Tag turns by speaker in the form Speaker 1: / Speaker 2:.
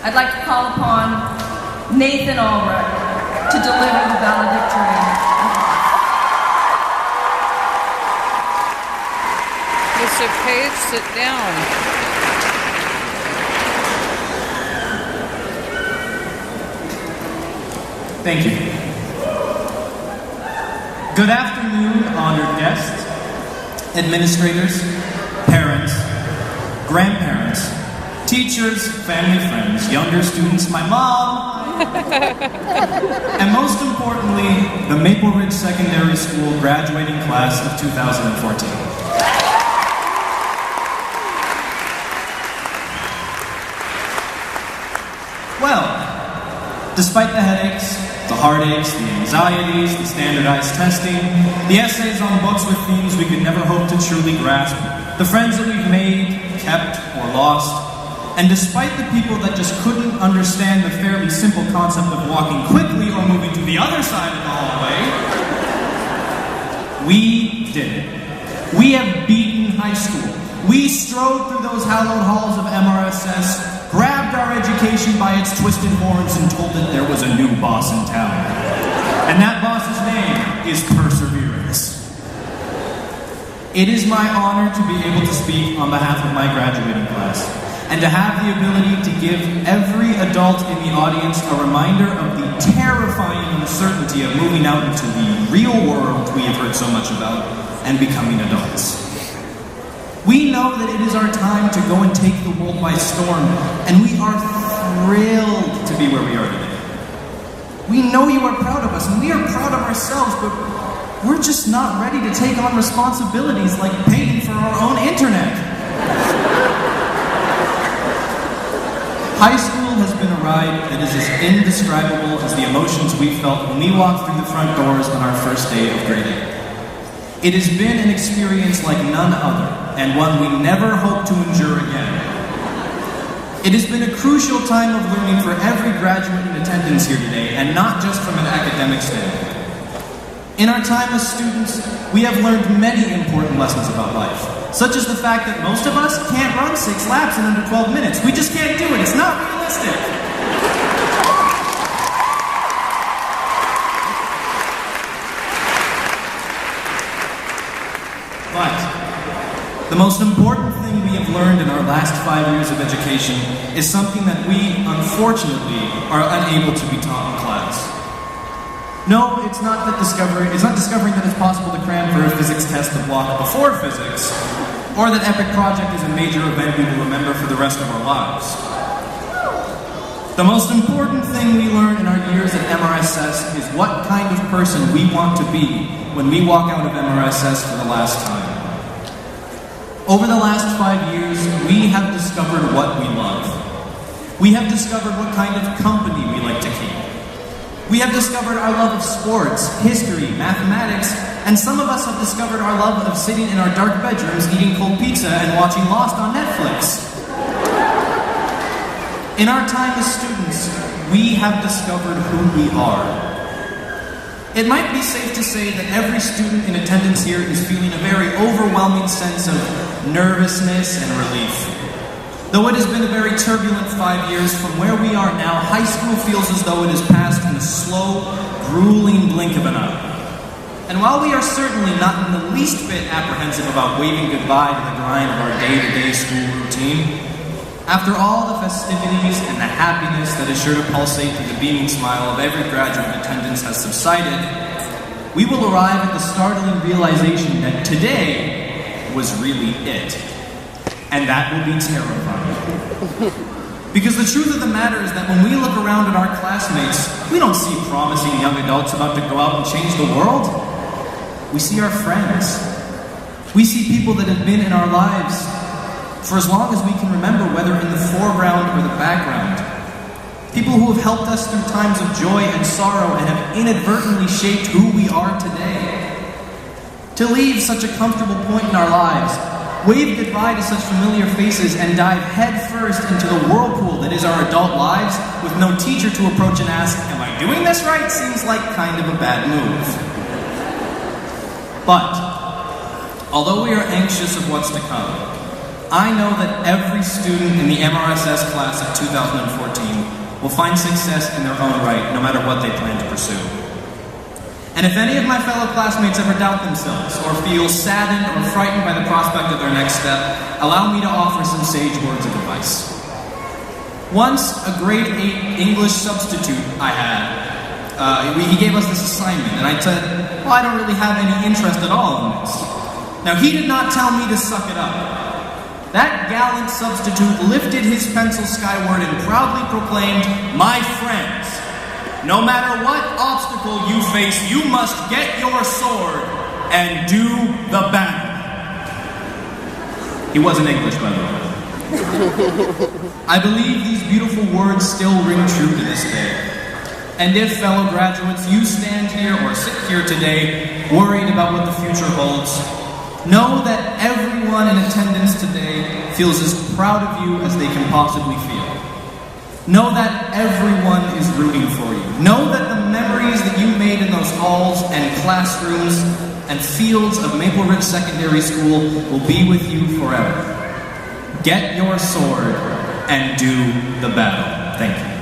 Speaker 1: I'd like to call upon Nathan Albrecht to deliver the valedictorian.
Speaker 2: Mr. Page, sit down.
Speaker 3: Thank you. Good afternoon, honored guests, administrators, parents, grandparents, teachers, family friends, younger students, my mom, and most importantly, the Maple Ridge Secondary School graduating class of 2014. Well, despite the headaches, the heartaches, the anxieties, the standardized testing, the essays on books with themes we could never hope to truly grasp, the friends that we've made, kept, or lost, and despite the people that just couldn't understand the fairly simple concept of walking quickly or moving to the other side of the hallway, we did it. We have beaten high school. We strode through those hallowed halls of MRSS, grabbed our education by its twisted horns and told it there was a new boss in town. And that boss's name is perseverance. It is my honor to be able to speak on behalf of my graduating class, and to have the ability to give every adult in the audience a reminder of the terrifying uncertainty of moving out into the real world we have heard so much about and becoming adults. We know that it is our time to go and take the world by storm, and we are thrilled to be where we are today. We know you are proud of us, and we are proud of ourselves, but we're just not ready to take on responsibilities like paying for our own internet. High school has been a ride that is as indescribable as the emotions we felt when we walked through the front doors on our first day of grade 8. It has been an experience like none other, and one we never hope to endure again. It has been a crucial time of learning for every graduate in attendance here today, and not just from an academic standpoint. In our time as students, we have learned many important lessons about life, such as the fact that most of us can't run 6 laps in under 12 minutes. We just can't do it. It's not realistic. But the most important thing we have learned in our last 5 years of education is something that we, unfortunately, are unable to be taught in class. No, it's not discovering that it's possible to cram for a physics test the block before physics, or that Epic Project is a major event we will remember for the rest of our lives. The most important thing we learn in our years at MRSS is what kind of person we want to be when we walk out of MRSS for the last time. Over the last 5 years, we have discovered what we love. We have discovered what kind of company we like to keep. We have discovered our love of sports, history, mathematics, and some of us have discovered our love of sitting in our dark bedrooms eating cold pizza and watching Lost on Netflix. In our time as students, we have discovered who we are. It might be safe to say that every student in attendance here is feeling a very overwhelming sense of nervousness and relief. Though it has been a very turbulent 5 years, from where we are now, high school feels as though it has passed in a slow, grueling blink of an eye. And while we are certainly not in the least bit apprehensive about waving goodbye to the grind of our day-to-day school routine, after all the festivities and the happiness that is sure to pulsate through the beaming smile of every graduate in attendance has subsided, we will arrive at the startling realization that today was really it. And that will be terrifying. Because the truth of the matter is that when we look around at our classmates, we don't see promising young adults about to go out and change the world. We see our friends. We see people that have been in our lives for as long as we can remember, whether in the foreground or the background. People who have helped us through times of joy and sorrow and have inadvertently shaped who we are today. To leave such a comfortable point in our lives, wave goodbye to such familiar faces, and dive headfirst into the whirlpool that is our adult lives with no teacher to approach and ask, "Am I doing this right?" seems like kind of a bad move. But, although we are anxious of what's to come, I know that every student in the MRSS class of 2014 will find success in their own right, no matter what they plan to pursue. And if any of my fellow classmates ever doubt themselves, or feel saddened or frightened by the prospect of their next step, allow me to offer some sage words of advice. Once, a grade 8 English substitute I had, he gave us this assignment, and I said, well, I don't really have any interest at all in this. Now, he did not tell me to suck it up. That gallant substitute lifted his pencil skyward and proudly proclaimed, my friends, no matter what obstacle you face, you must get your sword and do the battle. He wasn't English, by the way. I believe these beautiful words still ring true to this day. And if, fellow graduates, you stand here or sit here today worried about what the future holds, know that everyone in attendance today feels as proud of you as they can possibly feel. Know that everyone is rooting for you. Know that the memories that you made in those halls and classrooms and fields of Maple Ridge Secondary School will be with you forever. Get your sword and do the battle. Thank you.